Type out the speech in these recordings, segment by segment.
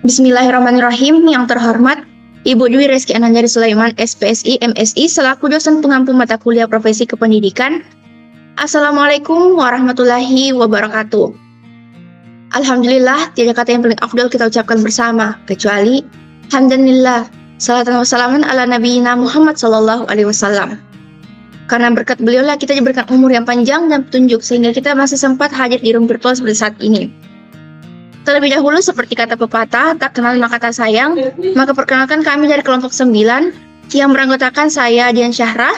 Bismillahirrahmanirrahim. Yang terhormat Ibu Dwi Reski Anandari Sulaiman, SPSI, MSI, selaku dosen pengampu mata kuliah profesi kependidikan. Assalamualaikum warahmatullahi wabarakatuh. Alhamdulillah, tiada kata yang paling afdal kita ucapkan bersama, kecuali Alhamdulillah, salatan wassalaman ala nabiyina Muhammad sallallahu alaihi wasallam. Karena berkat beliaulah kita diberikan umur yang panjang dan petunjuk, sehingga kita masih sempat hadir di room virtual seperti saat ini. Terlebih dahulu, seperti kata pepatah, tak kenal maka tak sayang, maka perkenalkan kami dari kelompok 9 yang beranggotakan saya Dian Syahrah,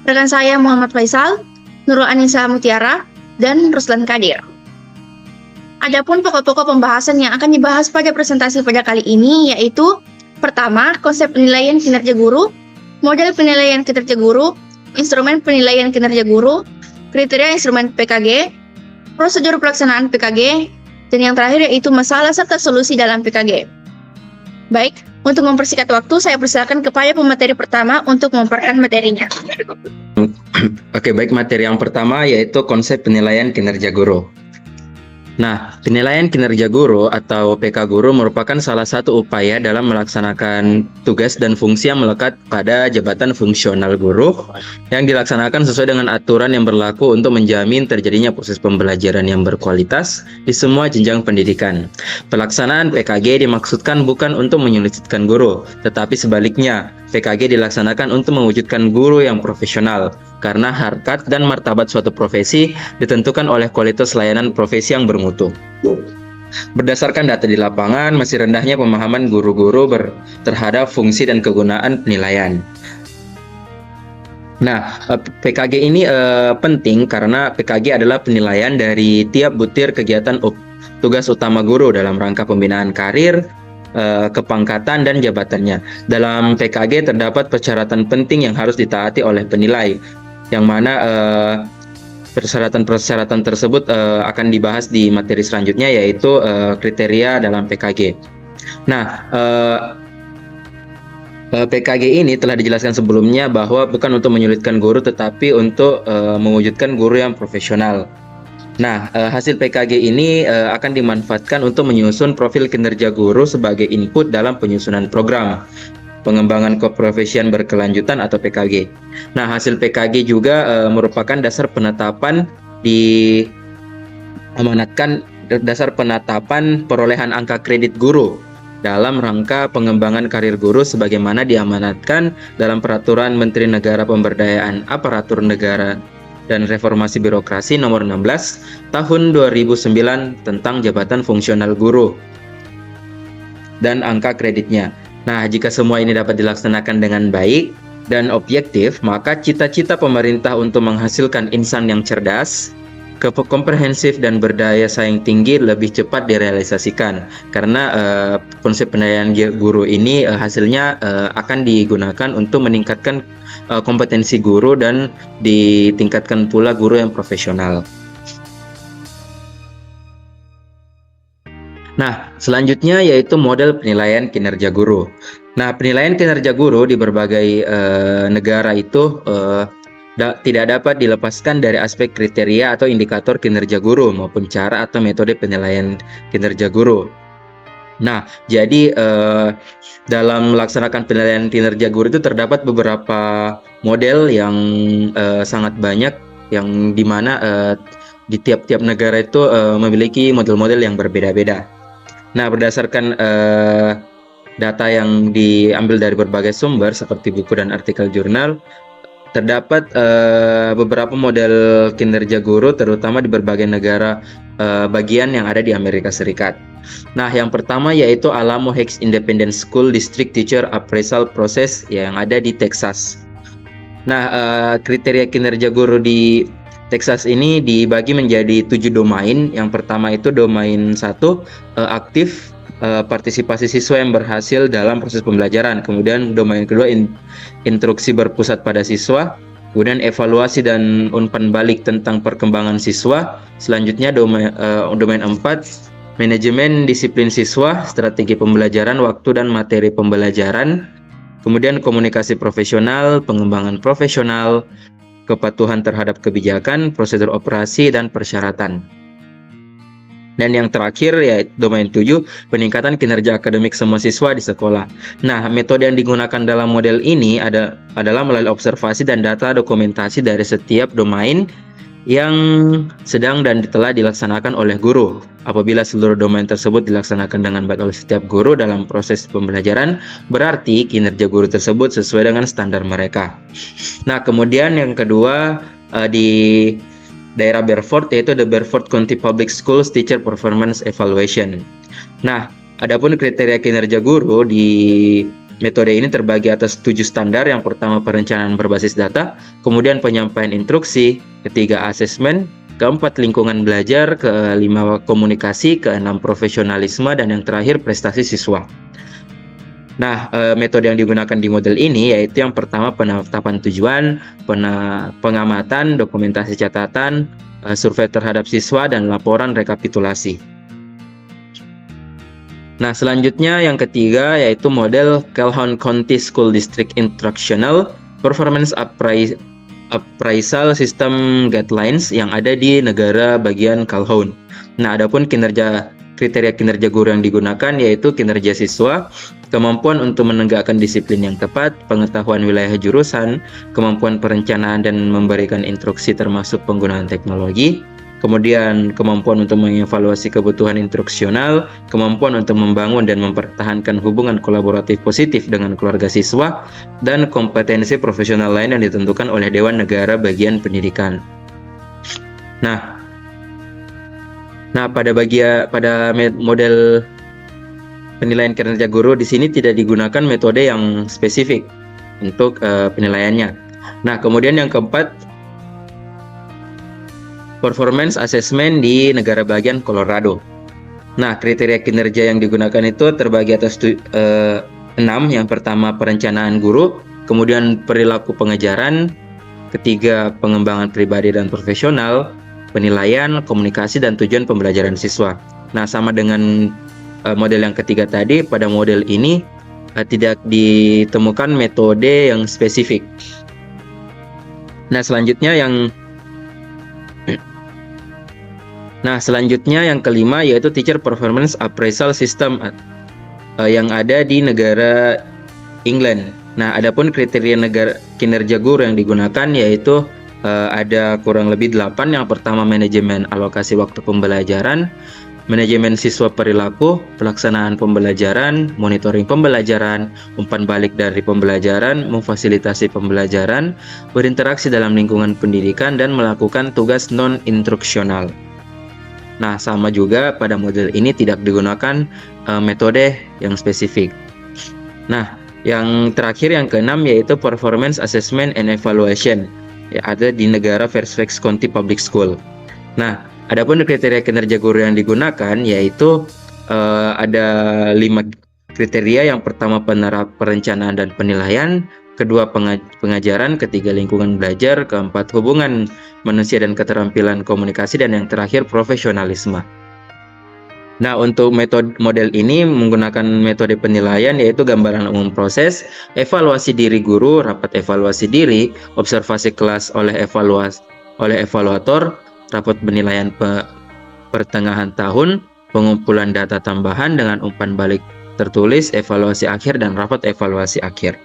rekan saya Muhammad Faisal, Nurul Anissa Mutiara, dan Ruslan Kadir. Adapun pokok-pokok pembahasan yang akan dibahas pada presentasi pada kali ini yaitu pertama, konsep penilaian kinerja guru, model penilaian kinerja guru, instrumen penilaian kinerja guru, kriteria instrumen PKG, prosedur pelaksanaan PKG, dan yang terakhir yaitu masalah serta solusi dalam PKG. Baik, untuk mempersingkat waktu, saya persilakan kepada pemateri pertama untuk memaparkan materinya. Oke, baik, materi yang pertama yaitu konsep penilaian kinerja guru. Nah, penilaian kinerja guru atau PK guru merupakan salah satu upaya dalam melaksanakan tugas dan fungsi yang melekat pada jabatan fungsional guru yang dilaksanakan sesuai dengan aturan yang berlaku untuk menjamin terjadinya proses pembelajaran yang berkualitas di semua jenjang pendidikan. Pelaksanaan PKG dimaksudkan bukan untuk menyulitkan guru, tetapi sebaliknya, PKG dilaksanakan untuk mewujudkan guru yang profesional, karena harkat dan martabat suatu profesi ditentukan oleh kualitas layanan profesi yang bermutu. Berdasarkan data di lapangan, masih rendahnya pemahaman guru-guru terhadap fungsi dan kegunaan penilaian. Nah, PKG ini penting karena PKG adalah penilaian dari tiap butir kegiatan tugas utama guru dalam rangka pembinaan karir, kepangkatan dan jabatannya. Dalam PKG terdapat persyaratan penting yang harus ditaati oleh penilai, yang mana persyaratan tersebut akan dibahas di materi selanjutnya, yaitu kriteria dalam PKG. Nah, PKG ini telah dijelaskan sebelumnya bahwa bukan untuk menyulitkan guru, tetapi untuk mewujudkan guru yang profesional. Nah, hasil PKG ini akan dimanfaatkan untuk menyusun profil kinerja guru sebagai input dalam penyusunan program pengembangan keprofesian berkelanjutan atau PKG. Nah, hasil PKG juga merupakan dasar penetapan perolehan angka kredit guru dalam rangka pengembangan karir guru sebagaimana diamanatkan dalam Peraturan Menteri Negara Pemberdayaan Aparatur Negara dan Reformasi Birokrasi Nomor 16 Tahun 2009 tentang Jabatan Fungsional Guru dan angka kreditnya. Nah, jika semua ini dapat dilaksanakan dengan baik dan objektif, maka cita-cita pemerintah untuk menghasilkan insan yang cerdas, komprehensif dan berdaya saing tinggi lebih cepat direalisasikan, karena konsep penilaian guru ini hasilnya akan digunakan untuk meningkatkan kompetensi guru dan ditingkatkan pula guru yang profesional. Nah, selanjutnya yaitu model penilaian kinerja guru. Nah, penilaian kinerja guru di berbagai negara itu tidak dapat dilepaskan dari aspek kriteria atau indikator kinerja guru maupun cara atau metode penilaian kinerja guru. Nah, jadi dalam melaksanakan penilaian kinerja guru itu terdapat beberapa model yang sangat banyak, yang dimana di tiap-tiap negara itu memiliki model-model yang berbeda-beda. Nah, berdasarkan data yang diambil dari berbagai sumber seperti buku dan artikel jurnal, terdapat beberapa model kinerja guru terutama di berbagai negara bagian yang ada di Amerika Serikat. Nah, yang pertama yaitu Alamo Heights Independent School District Teacher Appraisal Process yang ada di Texas. Nah, kriteria kinerja guru di Texas ini dibagi menjadi 7 domain. Yang pertama itu domain 1, aktif, partisipasi siswa yang berhasil dalam proses pembelajaran. Kemudian domain kedua, instruksi berpusat pada siswa. Kemudian evaluasi dan umpan balik tentang perkembangan siswa. Selanjutnya domain 4, manajemen disiplin siswa, strategi pembelajaran, waktu dan materi pembelajaran. Kemudian komunikasi profesional, pengembangan profesional, kepatuhan terhadap kebijakan, prosedur operasi, dan persyaratan. Dan yang terakhir ya domain 7, peningkatan kinerja akademik semua siswa di sekolah. Nah, metode yang digunakan dalam model ini adalah melalui observasi dan data dokumentasi dari setiap domain yang sedang dan telah dilaksanakan oleh guru. Apabila seluruh domain tersebut dilaksanakan dengan baik oleh setiap guru dalam proses pembelajaran, berarti kinerja guru tersebut sesuai dengan standar mereka. Nah, kemudian yang kedua di daerah Beaufort, yaitu the Beaufort County Public Schools Teacher Performance Evaluation. Nah, adapun kriteria kinerja guru di metode ini terbagi atas 7 standar. Yang pertama perencanaan berbasis data, kemudian penyampaian instruksi, ketiga asesmen, keempat lingkungan belajar, kelima komunikasi, keenam profesionalisme, dan yang terakhir prestasi siswa. Nah, metode yang digunakan di model ini yaitu yang pertama penetapan tujuan, pengamatan, dokumentasi catatan, survei terhadap siswa, dan laporan rekapitulasi. Nah, selanjutnya yang ketiga yaitu model Calhoun County School District Instructional Performance Appraisal System Guidelines yang ada di negara bagian Calhoun. Nah, adapun kriteria kinerja guru yang digunakan yaitu kinerja siswa, kemampuan untuk menegakkan disiplin yang tepat, pengetahuan wilayah jurusan, kemampuan perencanaan dan memberikan instruksi termasuk penggunaan teknologi, kemudian kemampuan untuk mengevaluasi kebutuhan instruksional, kemampuan untuk membangun dan mempertahankan hubungan kolaboratif positif dengan keluarga siswa, dan kompetensi profesional lain yang ditentukan oleh Dewan Negara Bagian Pendidikan. Nah, pada model penilaian kinerja guru di sini tidak digunakan metode yang spesifik untuk penilaiannya. Nah, kemudian yang keempat, performance assessment di negara bagian Colorado. Nah, kriteria kinerja yang digunakan itu terbagi atas 6. Yang pertama perencanaan guru, kemudian perilaku pengajaran, ketiga pengembangan pribadi dan profesional, penilaian, komunikasi, dan tujuan pembelajaran siswa. Nah, sama dengan model yang ketiga tadi, pada model ini tidak ditemukan metode yang spesifik. Nah, selanjutnya yang kelima yaitu Teacher Performance Appraisal System yang ada di negara England. Nah, adapun kriteria kinerja guru yang digunakan yaitu ada kurang lebih 8. Yang pertama manajemen alokasi waktu pembelajaran, manajemen siswa perilaku, pelaksanaan pembelajaran, monitoring pembelajaran, umpan balik dari pembelajaran, memfasilitasi pembelajaran, berinteraksi dalam lingkungan pendidikan, dan melakukan tugas non-instruksional. Nah, sama juga pada model ini tidak digunakan metode yang spesifik. Nah, yang terakhir yang keenam yaitu Performance Assessment and Evaluation, ya, ada di negara Fairfax County Public School. Nah, adapun kriteria kinerja guru yang digunakan yaitu ada 5 kriteria. Yang pertama perencanaan dan penilaian, kedua pengajaran, ketiga lingkungan belajar, keempat hubungan manusia dan keterampilan komunikasi, dan yang terakhir profesionalisme. Nah, untuk model ini menggunakan metode penilaian yaitu gambaran umum proses, evaluasi diri guru, rapat evaluasi diri, observasi kelas oleh evaluator, rapat penilaian pertengahan tahun, pengumpulan data tambahan dengan umpan balik tertulis, evaluasi akhir, dan rapat evaluasi akhir.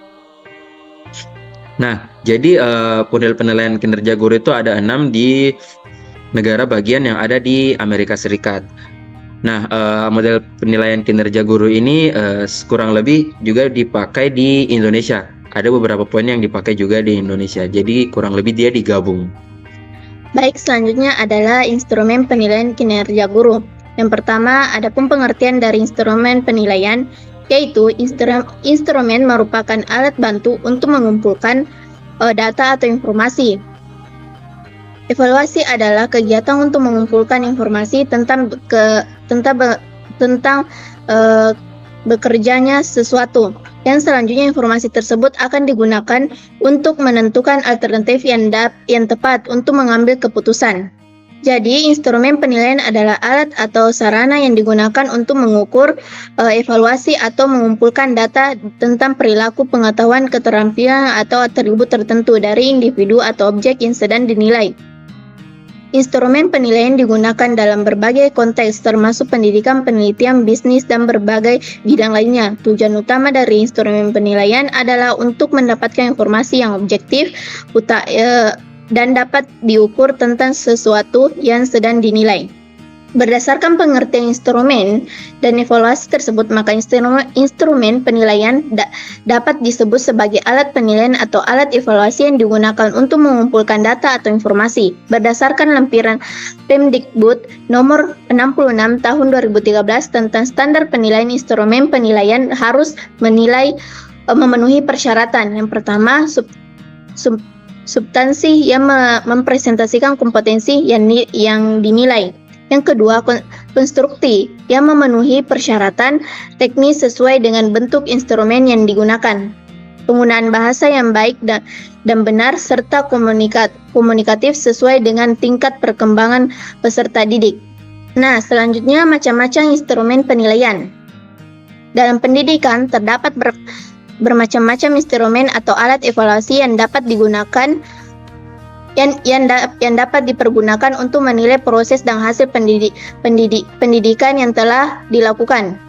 Nah, jadi model penilaian kinerja guru itu ada 6 di negara bagian yang ada di Amerika Serikat. Nah, model penilaian kinerja guru ini kurang lebih juga dipakai di Indonesia. Ada beberapa poin yang dipakai juga di Indonesia. Jadi kurang lebih dia digabung. Baik, selanjutnya adalah instrumen penilaian kinerja guru. Yang pertama, adapun pengertian dari instrumen penilaian, yaitu instrumen merupakan alat bantu untuk mengumpulkan data atau informasi. Evaluasi adalah kegiatan untuk mengumpulkan informasi tentang bekerjanya sesuatu. Dan selanjutnya informasi tersebut akan digunakan untuk menentukan alternatif yang tepat untuk mengambil keputusan. Jadi, instrumen penilaian adalah alat atau sarana yang digunakan untuk mengukur, evaluasi atau mengumpulkan data tentang perilaku, pengetahuan, keterampilan, atau atribut tertentu dari individu atau objek yang sedang dinilai. Instrumen penilaian digunakan dalam berbagai konteks, termasuk pendidikan, penelitian, bisnis, dan berbagai bidang lainnya. Tujuan utama dari instrumen penilaian adalah untuk mendapatkan informasi yang objektif dan dapat diukur tentang sesuatu yang sedang dinilai. Berdasarkan pengertian instrumen dan evaluasi tersebut, maka instrumen penilaian dapat disebut sebagai alat penilaian atau alat evaluasi yang digunakan untuk mengumpulkan data atau informasi. Berdasarkan lampiran Pemdikbud nomor 66 tahun 2013 tentang standar penilaian, instrumen penilaian harus memenuhi persyaratan. Yang pertama, substansi yang mempresentasikan kompetensi yang dinilai. Yang kedua, konstruksi yang memenuhi persyaratan teknis sesuai dengan bentuk instrumen yang digunakan. Penggunaan bahasa yang baik dan benar serta komunikatif sesuai dengan tingkat perkembangan peserta didik. Nah, selanjutnya macam-macam instrumen penilaian. Dalam pendidikan terdapat bermacam-macam instrumen atau alat evaluasi yang dapat digunakan yang dapat dipergunakan untuk menilai proses dan hasil pendidikan yang telah dilakukan.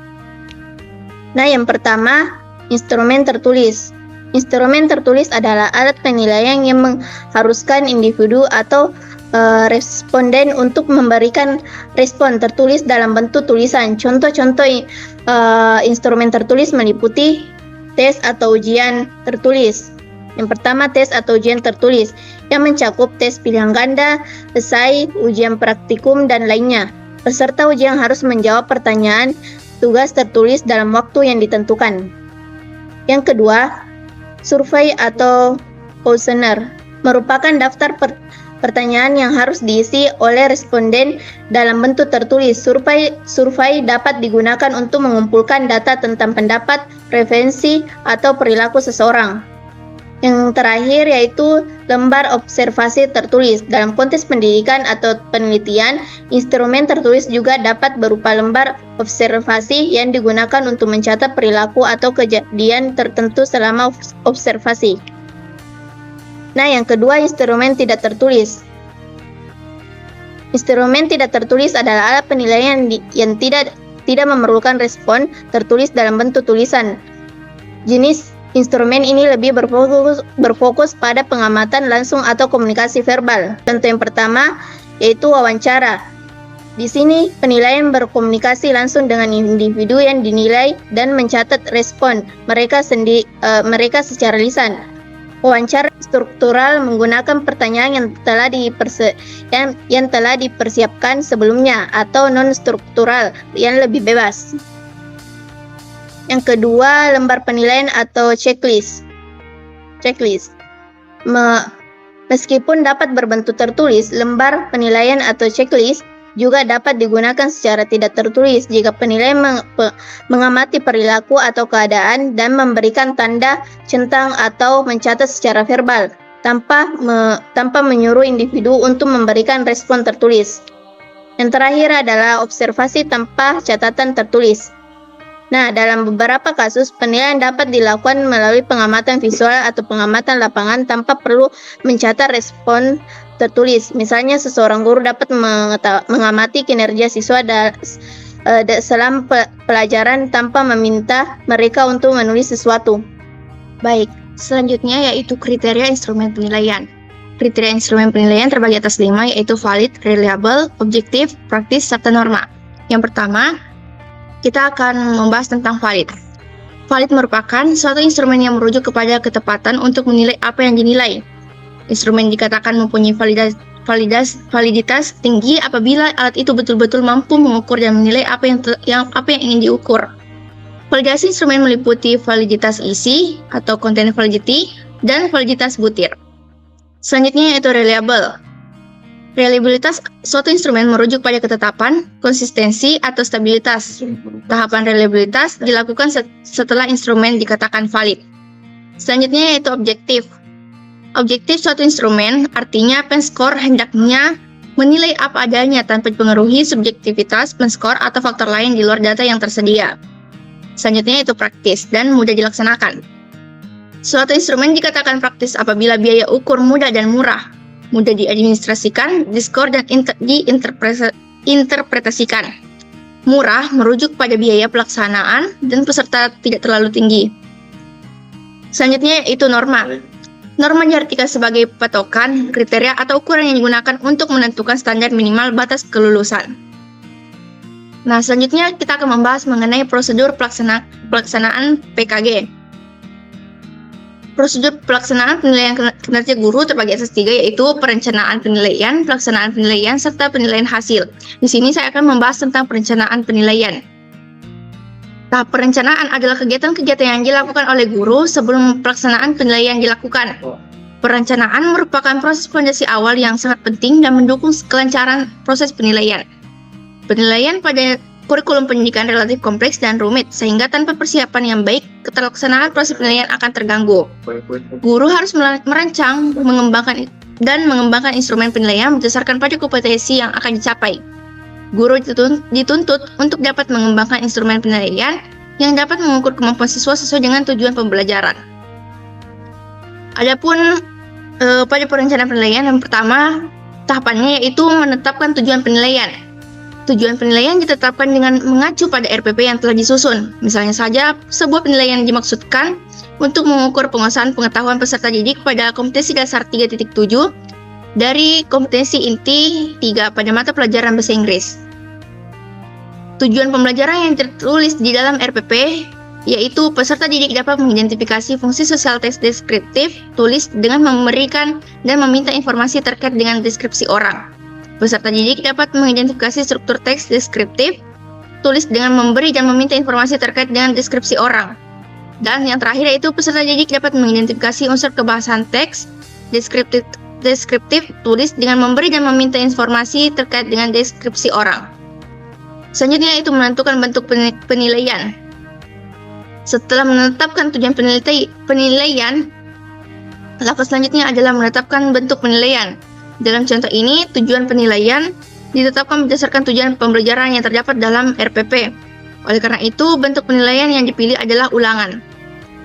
Nah, yang pertama, instrumen tertulis. Instrumen tertulis adalah alat penilaian yang mengharuskan individu atau responden untuk memberikan respon tertulis dalam bentuk tulisan. Contoh-contoh instrumen tertulis meliputi tes atau ujian tertulis. Yang pertama, tes atau ujian tertulis yang mencakup tes pilihan ganda, esai, ujian praktikum, dan lainnya. Peserta ujian harus menjawab pertanyaan tugas tertulis dalam waktu yang ditentukan. Yang kedua, survei atau questionnaire merupakan daftar pertanyaan yang harus diisi oleh responden dalam bentuk tertulis. Survei dapat digunakan untuk mengumpulkan data tentang pendapat, preferensi, atau perilaku seseorang. Yang terakhir yaitu lembar observasi tertulis. Dalam konteks pendidikan atau penelitian, instrumen tertulis juga dapat berupa lembar observasi yang digunakan untuk mencatat perilaku atau kejadian tertentu selama observasi. Nah, yang kedua, instrumen tidak tertulis. Instrumen tidak tertulis adalah alat penilaian yang tidak memerlukan respon tertulis dalam bentuk tulisan. Jenis instrumen ini lebih berfokus pada pengamatan langsung atau komunikasi verbal. Contoh yang pertama yaitu wawancara. Di sini penilaian berkomunikasi langsung dengan individu yang dinilai dan mencatat respon mereka secara lisan. Wawancara struktural menggunakan pertanyaan yang telah dipersiapkan sebelumnya atau non struktural yang lebih bebas. Yang kedua, lembar penilaian atau checklist. Meskipun dapat berbentuk tertulis, lembar penilaian atau checklist juga dapat digunakan secara tidak tertulis jika penilaian mengamati perilaku atau keadaan dan memberikan tanda centang atau mencatat secara verbal tanpa menyuruh individu untuk memberikan respon tertulis. Yang terakhir adalah observasi tanpa catatan tertulis. Nah, dalam beberapa kasus, penilaian dapat dilakukan melalui pengamatan visual atau pengamatan lapangan tanpa perlu mencatat respon tertulis. Misalnya, seseorang guru dapat mengamati kinerja siswa selama pelajaran tanpa meminta mereka untuk menulis sesuatu. Baik, selanjutnya yaitu kriteria instrumen penilaian. Kriteria instrumen penilaian terbagi atas 5, yaitu valid, reliable, objektif, praktis, serta norma. Yang pertama, kita akan membahas tentang valid. Valid merupakan suatu instrumen yang merujuk kepada ketepatan untuk menilai apa yang dinilai. Instrumen dikatakan mempunyai validitas tinggi apabila alat itu betul-betul mampu mengukur dan menilai apa yang ingin diukur. Validasi instrumen meliputi validitas isi atau content validity dan validitas butir. Selanjutnya yaitu reliable. Reliabilitas suatu instrumen merujuk pada ketetapan, konsistensi, atau stabilitas. Tahapan reliabilitas dilakukan setelah instrumen dikatakan valid. Selanjutnya yaitu objektif. Objektif suatu instrumen artinya penskor hendaknya menilai apa adanya tanpa dipengaruhi subjektivitas penskor atau faktor lain di luar data yang tersedia. Selanjutnya yaitu praktis dan mudah dilaksanakan. Suatu instrumen dikatakan praktis apabila biaya ukur mudah dan murah. mudah diadministrasikan, diskor dan diinterpretasikan, murah, merujuk pada biaya pelaksanaan, dan peserta tidak terlalu tinggi. Selanjutnya yaitu norma. Norma diartikan sebagai patokan, kriteria, atau ukuran yang digunakan untuk menentukan standar minimal batas kelulusan. Nah, selanjutnya kita akan membahas mengenai prosedur pelaksanaan PKG. Prosedur pelaksanaan penilaian kinerja guru terbagi atas 3, yaitu perencanaan penilaian, pelaksanaan penilaian, serta penilaian hasil. Di sini saya akan membahas tentang perencanaan penilaian. Tahap perencanaan adalah kegiatan-kegiatan yang dilakukan oleh guru sebelum pelaksanaan penilaian dilakukan. Perencanaan merupakan proses fondasi awal yang sangat penting dan mendukung kelancaran proses penilaian. Penilaian pada kurikulum pendidikan relatif kompleks dan rumit, sehingga tanpa persiapan yang baik, keterlaksanaan proses penilaian akan terganggu. Guru harus merancang, mengembangkan instrumen penilaian berdasarkan pada kompetensi yang akan dicapai. Guru dituntut untuk dapat mengembangkan instrumen penilaian yang dapat mengukur kemampuan siswa sesuai dengan tujuan pembelajaran. Adapun pada perencanaan penilaian, yang pertama tahapannya yaitu menetapkan tujuan penilaian. Tujuan penilaian ditetapkan dengan mengacu pada RPP yang telah disusun. Misalnya saja, sebuah penilaian dimaksudkan untuk mengukur penguasaan pengetahuan peserta didik pada kompetensi dasar 3.7 dari kompetensi inti 3 pada mata pelajaran bahasa Inggris. Tujuan pembelajaran yang tertulis di dalam RPP yaitu peserta didik dapat mengidentifikasi fungsi sosial teks deskriptif tulis dengan memberikan dan meminta informasi terkait dengan deskripsi orang. Peserta didik dapat mengidentifikasi struktur teks deskriptif tulis dengan memberi dan meminta informasi terkait dengan deskripsi orang. Dan yang terakhir yaitu peserta didik dapat mengidentifikasi unsur kebahasan teks deskriptif tulis dengan memberi dan meminta informasi terkait dengan deskripsi orang. Selanjutnya itu menentukan bentuk penilaian. Setelah menetapkan tujuan penilaian, langkah selanjutnya adalah menetapkan bentuk penilaian. Dalam contoh ini, tujuan penilaian ditetapkan berdasarkan tujuan pembelajaran yang terdapat dalam RPP. Oleh karena itu, bentuk penilaian yang dipilih adalah ulangan.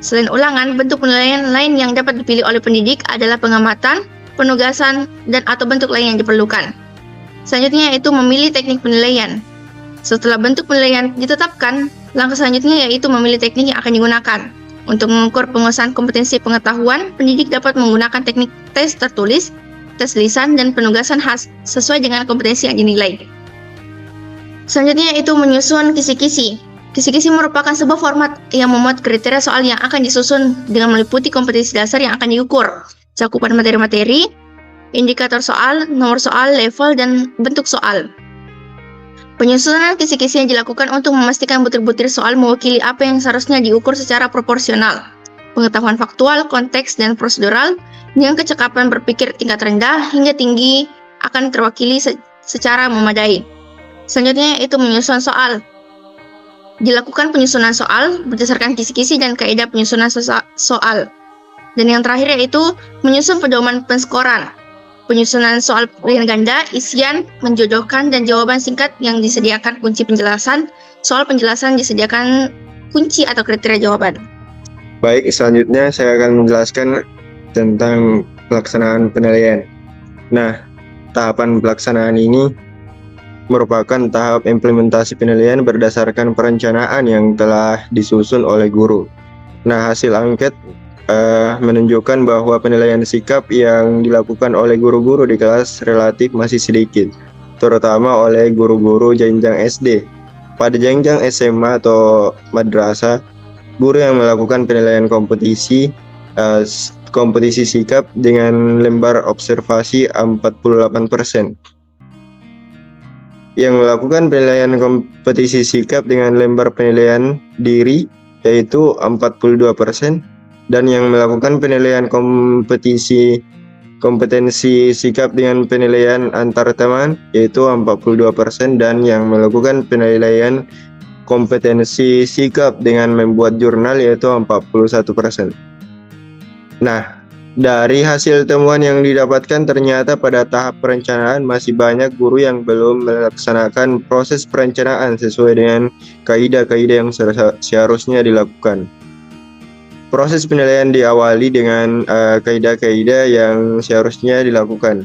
Selain ulangan, bentuk penilaian lain yang dapat dipilih oleh pendidik adalah pengamatan, penugasan, dan atau bentuk lain yang diperlukan. Selanjutnya yaitu memilih teknik penilaian. Setelah bentuk penilaian ditetapkan, langkah selanjutnya yaitu memilih teknik yang akan digunakan. Untuk mengukur penguasaan kompetensi pengetahuan, pendidik dapat menggunakan teknik tes tertulis, tes lisan, dan penugasan khas sesuai dengan kompetensi yang dinilai. Selanjutnya yaitu menyusun kisi-kisi. Kisi-kisi merupakan sebuah format yang memuat kriteria soal yang akan disusun dengan meliputi kompetensi dasar yang akan diukur, cakupan materi-materi, indikator soal, nomor soal, level, dan bentuk soal. Penyusunan kisi-kisi yang dilakukan untuk memastikan butir-butir soal mewakili apa yang seharusnya diukur secara proporsional. Pengetahuan faktual, konteks, dan prosedural dengan kecakapan berpikir tingkat rendah hingga tinggi akan terwakili secara memadai. Selanjutnya yaitu menyusun soal. Dilakukan penyusunan soal berdasarkan kisi-kisi dan kaidah penyusunan soal. Dan yang terakhir yaitu menyusun pedoman penskoran. Penyusunan soal pilihan ganda, isian, menjodohkan, dan jawaban singkat yang disediakan kunci penjelasan. Soal penjelasan disediakan kunci atau kriteria jawaban. Baik, selanjutnya saya akan menjelaskan tentang pelaksanaan penilaian. Nah, tahapan pelaksanaan ini merupakan tahap implementasi penilaian berdasarkan perencanaan yang telah disusun oleh guru. Nah, hasil angket menunjukkan bahwa penilaian sikap yang dilakukan oleh guru-guru di kelas relatif masih sedikit, terutama oleh guru-guru jenjang SD. Pada jenjang SMA atau madrasah, guru yang melakukan penilaian kompetisi sikap dengan lembar observasi 48%. Yang melakukan penilaian kompetisi sikap dengan lembar penilaian diri yaitu 42%. Dan yang melakukan penilaian kompetensi sikap dengan penilaian antar teman yaitu 42%, dan yang melakukan penilaian kompetensi sikap dengan membuat jurnal yaitu 41%. Nah, dari hasil temuan yang didapatkan ternyata pada tahap perencanaan masih banyak guru yang belum melaksanakan proses perencanaan sesuai dengan kaidah-kaidah yang seharusnya dilakukan. Proses penilaian diawali dengan kaidah-kaidah yang seharusnya dilakukan.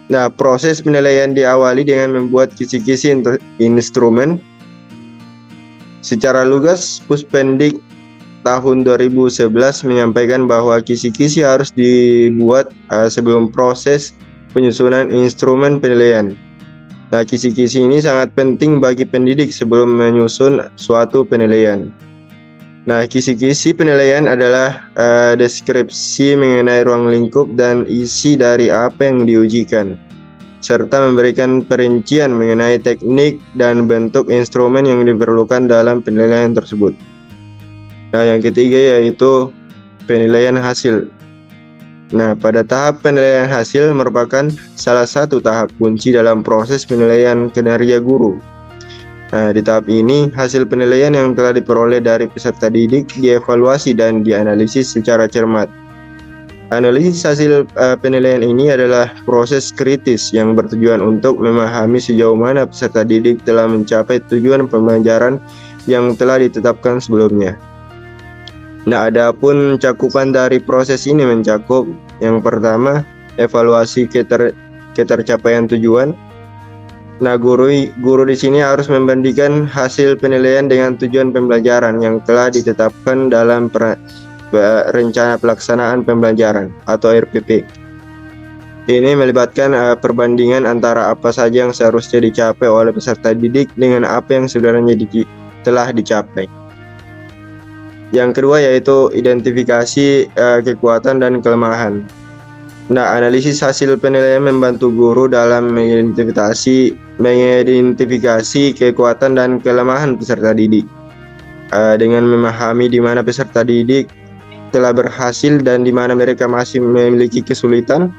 Nah, proses penilaian diawali dengan membuat kisi-kisi instrumen. Secara lugas, Puspendik tahun 2011 menyampaikan bahwa kisi-kisi harus dibuat sebelum proses penyusunan instrumen penilaian. Nah, kisi-kisi ini sangat penting bagi pendidik sebelum menyusun suatu penilaian. Nah, kisi-kisi penilaian adalah deskripsi mengenai ruang lingkup dan isi dari apa yang diujikan, serta memberikan perincian mengenai teknik dan bentuk instrumen yang diperlukan dalam penilaian tersebut. Nah, yang ketiga yaitu penilaian hasil. Nah, pada tahap penilaian hasil merupakan salah satu tahap kunci dalam proses penilaian kinerja guru. Nah, di tahap ini, hasil penilaian yang telah diperoleh dari peserta didik dievaluasi dan dianalisis secara cermat. Analisis hasil penilaian ini adalah proses kritis yang bertujuan untuk memahami sejauh mana peserta didik telah mencapai tujuan pembelajaran yang telah ditetapkan sebelumnya. Nah, adapun cakupan dari proses ini mencakup yang pertama, evaluasi ketercapaian tujuan. Nah, guru di sini harus membandingkan hasil penilaian dengan tujuan pembelajaran yang telah ditetapkan dalam rencana pelaksanaan pembelajaran atau RPP. Ini melibatkan perbandingan antara apa saja yang seharusnya dicapai oleh peserta didik dengan apa yang sebenarnya telah dicapai. Yang kedua yaitu identifikasi kekuatan dan kelemahan. Nah, analisis hasil penilaian membantu guru dalam mengidentifikasi kekuatan dan kelemahan peserta didik. Dengan memahami di mana peserta didik telah berhasil dan di mana mereka masih memiliki kesulitan,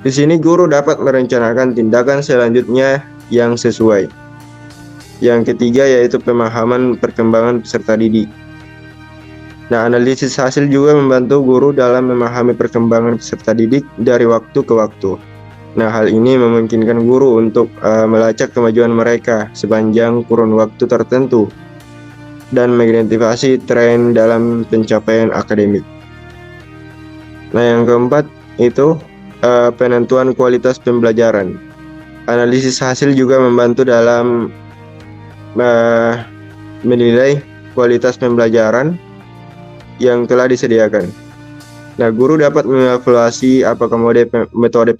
di sini guru dapat merencanakan tindakan selanjutnya yang sesuai. Yang ketiga yaitu pemahaman perkembangan peserta didik. Nah, analisis hasil juga membantu guru dalam memahami perkembangan peserta didik dari waktu ke waktu. Nah, hal ini memungkinkan guru untuk melacak kemajuan mereka sepanjang kurun waktu tertentu dan mengidentifikasi tren dalam pencapaian akademik. Nah, yang keempat itu penentuan kualitas pembelajaran. Analisis hasil juga membantu dalam menilai kualitas pembelajaran yang telah disediakan. Nah, guru dapat mengevaluasi apakah metode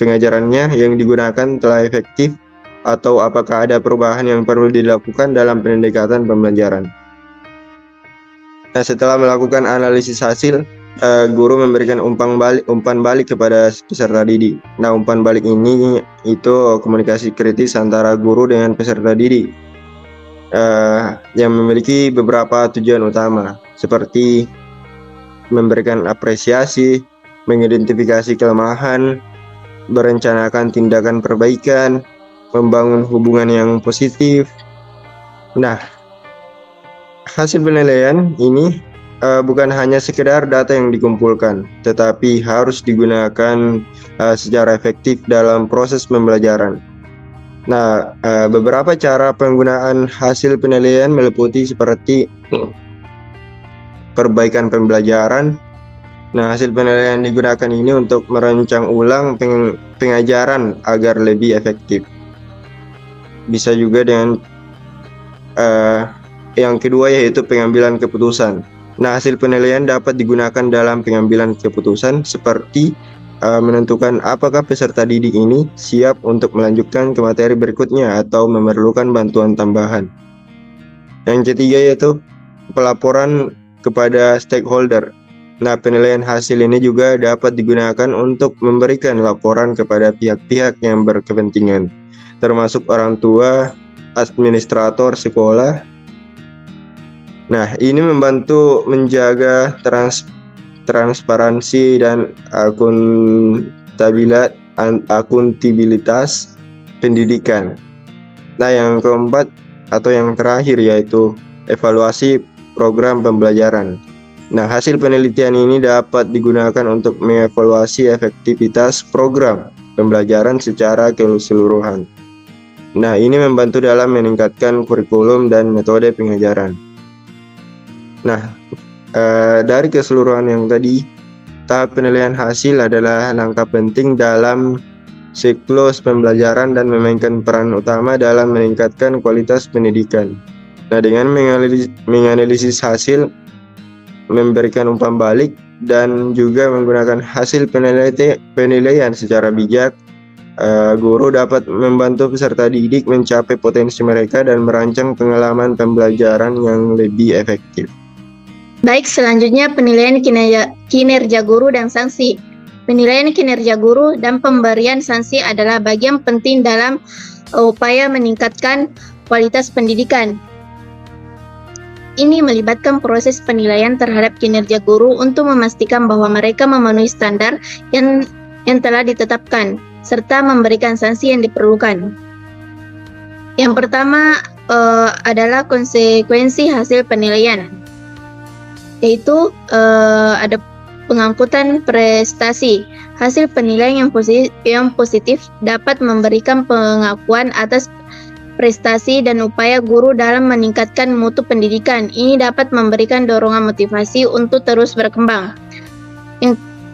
pengajarannya yang digunakan telah efektif atau apakah ada perubahan yang perlu dilakukan dalam pendekatan pembelajaran. Nah, setelah melakukan analisis hasil, guru memberikan umpan balik kepada peserta didik. Nah, umpan balik ini itu komunikasi kritis antara guru dengan peserta didik yang memiliki beberapa tujuan utama, seperti memberikan apresiasi, mengidentifikasi kelemahan, merencanakan tindakan perbaikan, membangun hubungan yang positif. Nah, hasil penilaian ini bukan hanya sekedar data yang dikumpulkan, tetapi harus digunakan secara efektif dalam proses pembelajaran. Nah, beberapa cara penggunaan hasil penilaian meliputi seperti perbaikan pembelajaran. Nah, hasil penilaian digunakan ini untuk merancang ulang pengajaran agar lebih efektif. Bisa juga dengan yang kedua yaitu pengambilan keputusan. Nah, hasil penilaian dapat digunakan dalam pengambilan keputusan seperti menentukan apakah peserta didik ini siap untuk melanjutkan ke materi berikutnya atau memerlukan bantuan tambahan. Yang ketiga yaitu pelaporan kepada stakeholder. Nah, penilaian hasil ini juga dapat digunakan untuk memberikan laporan kepada pihak-pihak yang berkepentingan, termasuk orang tua, administrator sekolah. Nah, ini membantu menjaga transparansi dan akuntabilitas pendidikan. Nah, yang keempat atau yang terakhir yaitu evaluasi program pembelajaran. Nah, hasil penelitian ini dapat digunakan untuk mengevaluasi efektivitas program pembelajaran secara keseluruhan. Nah, ini membantu dalam meningkatkan kurikulum dan metode pengajaran. Nah, dari keseluruhan yang tadi, tahap penilaian hasil adalah langkah penting dalam siklus pembelajaran dan memainkan peran utama dalam meningkatkan kualitas pendidikan. Nah, dengan menganalisis hasil, memberikan umpan balik, dan juga menggunakan hasil penilaian secara bijak, guru dapat membantu peserta didik mencapai potensi mereka dan merancang pengalaman pembelajaran yang lebih efektif. Baik, selanjutnya penilaian kinerja guru dan sanksi. Penilaian kinerja guru dan pemberian sanksi adalah bagian penting dalam upaya meningkatkan kualitas pendidikan. Ini melibatkan proses penilaian terhadap kinerja guru untuk memastikan bahwa mereka memenuhi standar yang telah ditetapkan, serta memberikan sanksi yang diperlukan. Yang pertama adalah konsekuensi hasil penilaian, yaitu ada pengangkutan prestasi. Hasil penilaian yang positif dapat memberikan pengakuan atas prestasi dan upaya guru dalam meningkatkan mutu pendidikan. Ini dapat memberikan dorongan motivasi untuk terus berkembang.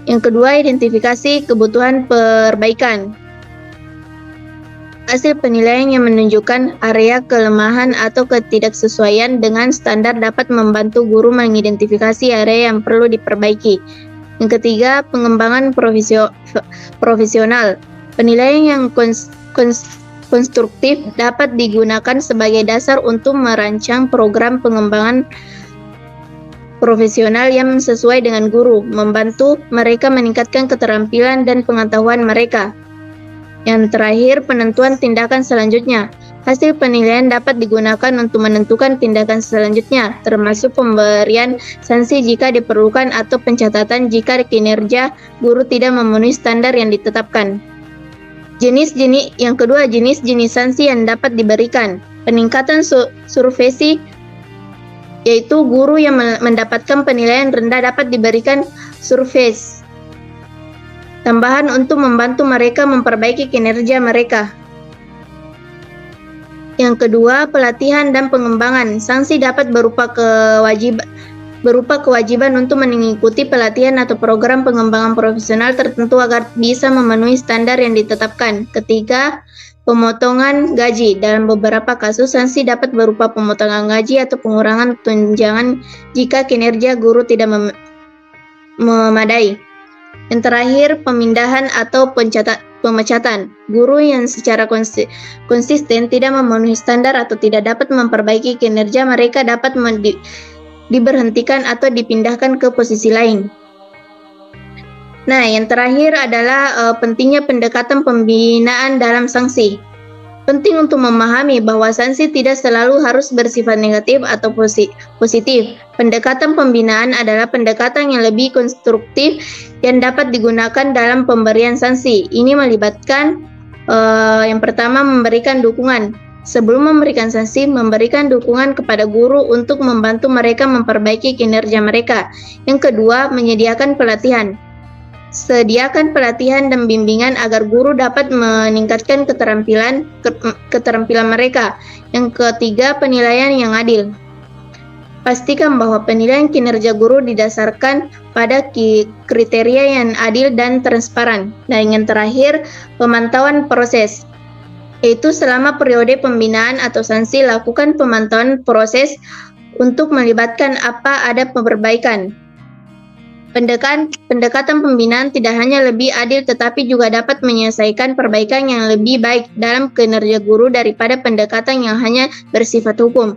Yang kedua, identifikasi kebutuhan perbaikan. Hasil penilaian yang menunjukkan area kelemahan atau ketidaksesuaian dengan standar dapat membantu guru mengidentifikasi area yang perlu diperbaiki. Yang ketiga, pengembangan profesional. Penilaian yang konstruktif dapat digunakan sebagai dasar untuk merancang program pengembangan profesional yang sesuai dengan guru, membantu mereka meningkatkan keterampilan dan pengetahuan mereka. Yang terakhir, penentuan tindakan selanjutnya. Hasil penilaian dapat digunakan untuk menentukan tindakan selanjutnya, termasuk pemberian sanksi jika diperlukan atau pencatatan jika kinerja guru tidak memenuhi standar yang ditetapkan. Yang kedua, jenis-jenis sanksi yang dapat diberikan. Peningkatan survei, yaitu guru yang mendapatkan penilaian rendah dapat diberikan survei tambahan untuk membantu mereka memperbaiki kinerja mereka. Yang kedua, pelatihan dan pengembangan. Sanksi dapat berupa kewajiban untuk mengikuti pelatihan atau program pengembangan profesional tertentu agar bisa memenuhi standar yang ditetapkan. Ketiga, pemotongan gaji. Dalam beberapa kasus, sanksi dapat berupa pemotongan gaji atau pengurangan tunjangan jika kinerja guru tidak memadai. Yang terakhir, pemindahan atau pemecatan. Guru yang secara konsisten tidak memenuhi standar atau tidak dapat memperbaiki kinerja mereka dapat diberhentikan atau dipindahkan ke posisi lain. Nah, yang terakhir adalah pentingnya pendekatan pembinaan dalam sanksi. Penting untuk memahami bahwa sanksi tidak selalu harus bersifat negatif atau positif. Pendekatan pembinaan adalah pendekatan yang lebih konstruktif yang dapat digunakan dalam pemberian sanksi. Ini melibatkan yang pertama, memberikan dukungan. Sebelum memberikan sanksi, memberikan dukungan kepada guru untuk membantu mereka memperbaiki kinerja mereka. Yang kedua, menyediakan pelatihan. Sediakan pelatihan dan bimbingan agar guru dapat meningkatkan keterampilan mereka. Yang ketiga, penilaian yang adil. Pastikan bahwa penilaian kinerja guru didasarkan pada kriteria yang adil dan transparan. Dan yang terakhir, pemantauan proses. Yaitu selama periode pembinaan atau sanksi, lakukan pemantauan proses untuk melibatkan apa ada perbaikan. Pendekatan pembinaan tidak hanya lebih adil tetapi juga dapat menyelesaikan perbaikan yang lebih baik dalam kinerja guru daripada pendekatan yang hanya bersifat hukum.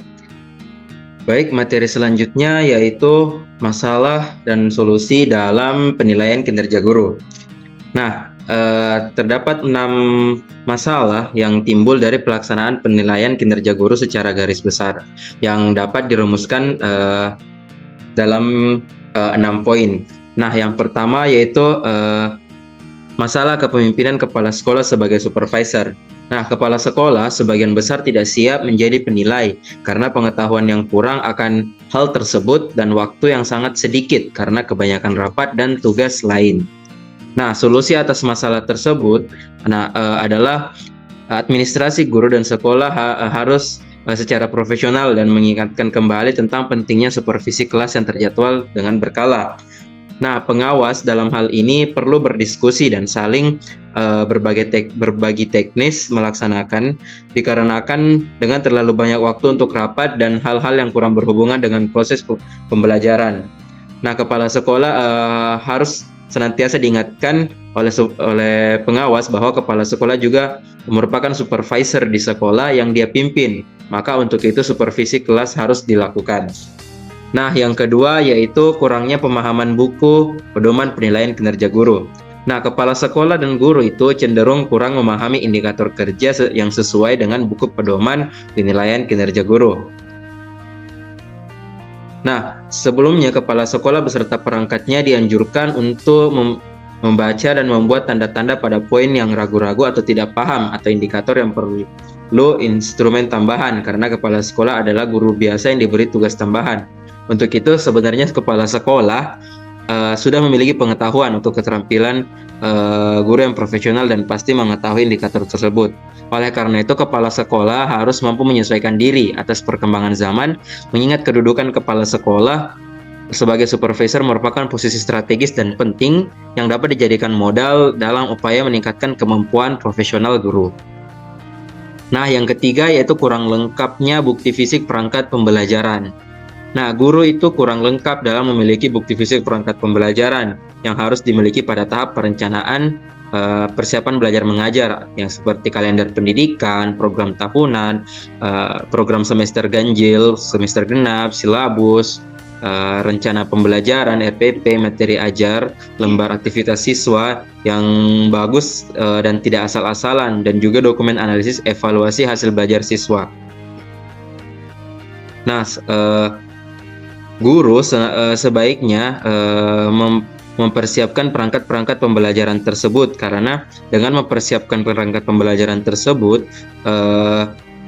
Baik, materi selanjutnya yaitu masalah dan solusi dalam penilaian kinerja guru. Nah, terdapat 6 masalah yang timbul dari pelaksanaan penilaian kinerja guru secara garis besar yang dapat dirumuskan dalam 6 poin. Nah, yang pertama yaitu masalah kepemimpinan kepala sekolah sebagai supervisor. Nah, kepala sekolah sebagian besar tidak siap menjadi penilai karena pengetahuan yang kurang akan hal tersebut dan waktu yang sangat sedikit karena kebanyakan rapat dan tugas lain. Nah, solusi atas masalah tersebut adalah administrasi guru dan sekolah harus secara profesional dan mengingatkan kembali tentang pentingnya supervisi kelas yang terjadwal dengan berkala. Nah, pengawas dalam hal ini perlu berdiskusi dan saling berbagi teknis melaksanakan, dikarenakan dengan terlalu banyak waktu untuk rapat dan hal-hal yang kurang berhubungan dengan proses pembelajaran. Nah, kepala sekolah harus senantiasa diingatkan oleh pengawas bahwa kepala sekolah juga merupakan supervisor di sekolah yang dia pimpin. Maka untuk itu supervisi kelas harus dilakukan. Nah, yang kedua yaitu kurangnya pemahaman buku pedoman penilaian kinerja guru. Nah, kepala sekolah dan guru itu cenderung kurang memahami indikator kerja yang sesuai dengan buku pedoman penilaian kinerja guru. Nah, sebelumnya kepala sekolah beserta perangkatnya dianjurkan untuk membaca dan membuat tanda-tanda pada poin yang ragu-ragu atau tidak paham atau indikator yang perlu instrumen tambahan, karena kepala sekolah adalah guru biasa yang diberi tugas tambahan. Untuk itu sebenarnya kepala sekolah sudah memiliki pengetahuan untuk keterampilan guru yang profesional dan pasti mengetahui indikator tersebut. Oleh karena itu kepala sekolah harus mampu menyesuaikan diri atas perkembangan zaman, mengingat kedudukan kepala sekolah sebagai supervisor merupakan posisi strategis dan penting yang dapat dijadikan modal dalam upaya meningkatkan kemampuan profesional guru. Nah, yang ketiga yaitu kurang lengkapnya bukti fisik perangkat pembelajaran. Nah, guru itu kurang lengkap dalam memiliki bukti fisik perangkat pembelajaran yang harus dimiliki pada tahap perencanaan persiapan belajar mengajar, yang seperti kalender pendidikan, program tahunan, program semester ganjil, semester genap, silabus, rencana pembelajaran, RPP, materi ajar, lembar aktivitas siswa yang bagus dan tidak asal-asalan, dan juga dokumen analisis evaluasi hasil belajar siswa. Nah, guru sebaiknya mempersiapkan perangkat-perangkat pembelajaran tersebut, karena dengan mempersiapkan perangkat pembelajaran tersebut,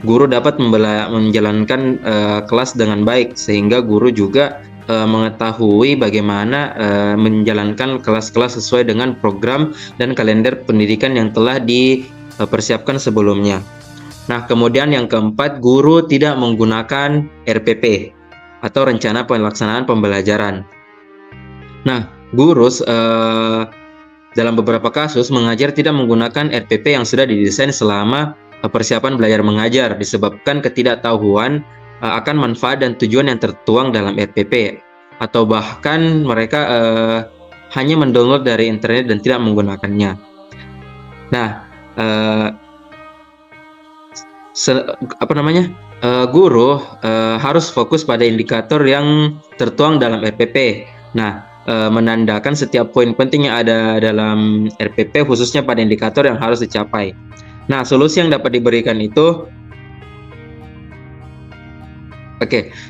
guru dapat menjalankan kelas dengan baik, sehingga guru juga mengetahui bagaimana menjalankan kelas-kelas sesuai dengan program dan kalender pendidikan yang telah dipersiapkan sebelumnya. Nah, kemudian yang keempat, guru tidak menggunakan RPP atau rencana pelaksanaan pembelajaran. Nah, guru dalam beberapa kasus mengajar tidak menggunakan RPP yang sudah didesain selama persiapan belajar mengajar, disebabkan ketidaktahuan akan manfaat dan tujuan yang tertuang dalam RPP, atau bahkan mereka hanya mendownload dari internet dan tidak menggunakannya. Nah, guru harus fokus pada indikator yang tertuang dalam RPP. Nah, menandakan setiap poin penting yang ada dalam RPP, khususnya pada indikator yang harus dicapai. Nah, solusi yang dapat diberikan itu,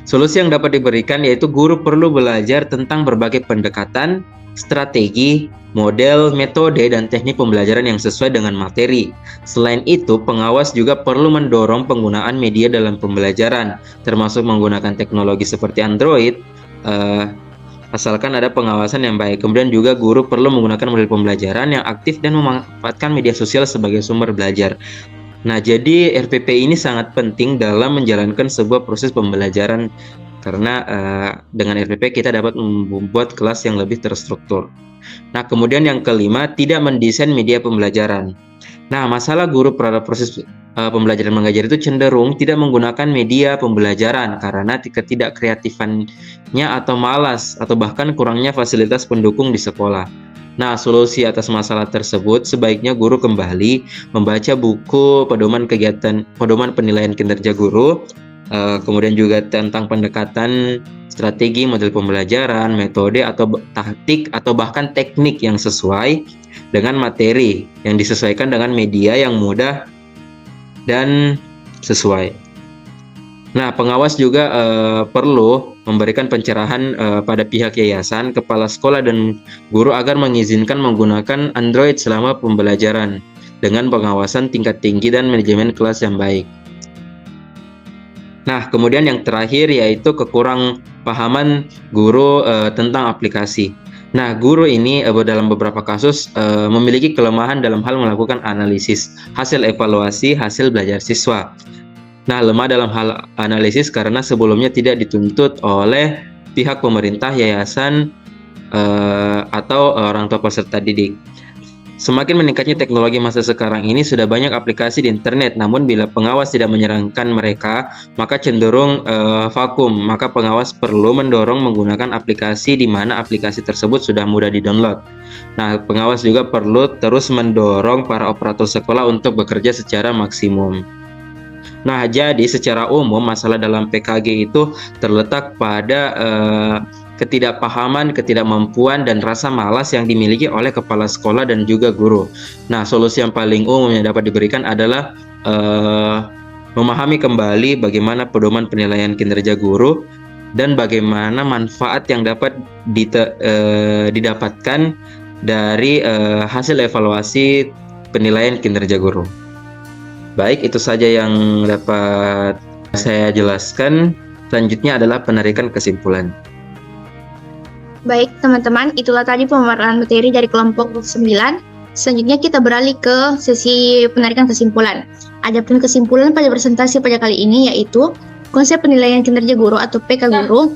solusi yang dapat diberikan yaitu guru perlu belajar tentang berbagai pendekatan, strategi, model, metode, dan teknik pembelajaran yang sesuai dengan materi. Selain itu, pengawas juga perlu mendorong penggunaan media dalam pembelajaran, termasuk menggunakan teknologi seperti Android, asalkan ada pengawasan yang baik. Kemudian juga guru perlu menggunakan model pembelajaran yang aktif dan memanfaatkan media sosial sebagai sumber belajar. Nah, jadi RPP ini sangat penting dalam menjalankan sebuah proses pembelajaran, karena dengan RPP kita dapat membuat kelas yang lebih terstruktur. Nah, kemudian yang kelima, tidak mendesain media pembelajaran. Nah, masalah guru pada proses pembelajaran mengajar itu cenderung tidak menggunakan media pembelajaran karena ketidakkreatifannya atau malas, atau bahkan kurangnya fasilitas pendukung di sekolah. Nah, solusi atas masalah tersebut sebaiknya guru kembali membaca buku pedoman penilaian kinerja guru, kemudian juga tentang pendekatan strategi, model pembelajaran, metode atau taktik atau bahkan teknik yang sesuai dengan materi, yang disesuaikan dengan media yang mudah dan sesuai. Nah, pengawas juga perlu memberikan pencerahan pada pihak yayasan, kepala sekolah, dan guru agar mengizinkan menggunakan Android selama pembelajaran dengan pengawasan tingkat tinggi dan manajemen kelas yang baik. Nah, kemudian yang terakhir yaitu kekurang pahaman guru tentang aplikasi. Nah, guru ini dalam beberapa kasus memiliki kelemahan dalam hal melakukan analisis hasil evaluasi hasil belajar siswa. Nah, lemah dalam hal analisis karena sebelumnya tidak dituntut oleh pihak pemerintah, yayasan, atau orang tua peserta didik. Semakin meningkatnya teknologi masa sekarang ini, sudah banyak aplikasi di internet, namun bila pengawas tidak menyarankan mereka, maka cenderung vakum. Maka pengawas perlu mendorong menggunakan aplikasi di mana aplikasi tersebut sudah mudah di-download. Nah, pengawas juga perlu terus mendorong para operator sekolah untuk bekerja secara maksimum. Nah, jadi secara umum masalah dalam PKG itu terletak pada ketidakpahaman, ketidakmampuan, dan rasa malas yang dimiliki oleh kepala sekolah dan juga guru. Nah, solusi yang paling umum yang dapat diberikan adalah memahami kembali bagaimana pedoman penilaian kinerja guru dan bagaimana manfaat yang dapat didapatkan dari hasil evaluasi penilaian kinerja guru. Baik, itu saja yang dapat saya jelaskan. Selanjutnya adalah penarikan kesimpulan. Baik, teman-teman, itulah tadi pemaparan materi dari kelompok 9. Selanjutnya kita beralih ke sesi penarikan kesimpulan. Adapun kesimpulan pada presentasi pada kali ini yaitu konsep penilaian kinerja guru atau PK guru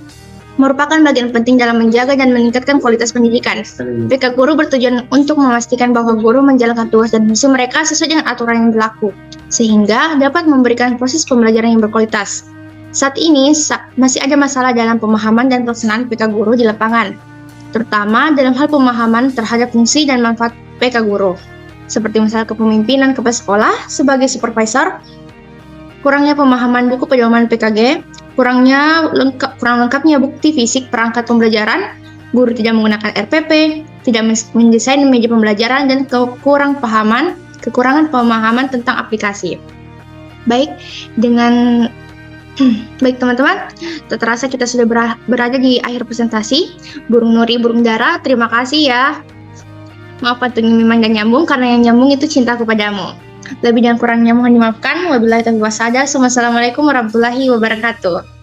merupakan bagian penting dalam menjaga dan meningkatkan kualitas pendidikan. PK guru bertujuan untuk memastikan bahwa guru menjalankan tugas dan fungsi mereka sesuai dengan aturan yang berlaku, sehingga dapat memberikan proses pembelajaran yang berkualitas. Saat ini masih ada masalah dalam pemahaman dan pelaksanaan PK guru di lapangan, terutama dalam hal pemahaman terhadap fungsi dan manfaat PK guru, seperti misalnya kepemimpinan kepala sekolah sebagai supervisor, kurangnya pemahaman buku pedoman PKG, kurang lengkapnya bukti fisik perangkat pembelajaran, guru tidak menggunakan RPP, tidak mendesain meja pembelajaran, dan kekurangan pemahaman tentang aplikasi. Baik teman-teman, tak terasa kita sudah berada di akhir presentasi. Burung Nuri, burung Dara, terima kasih ya. Maaf tentunya memang gak nyambung, karena yang nyambung itu cintaku padamu. Lebih dan kurangnya mohon dimaafkan. Wabillahi taufiq wal hidayah. Wassalamualaikum warahmatullahi wabarakatuh.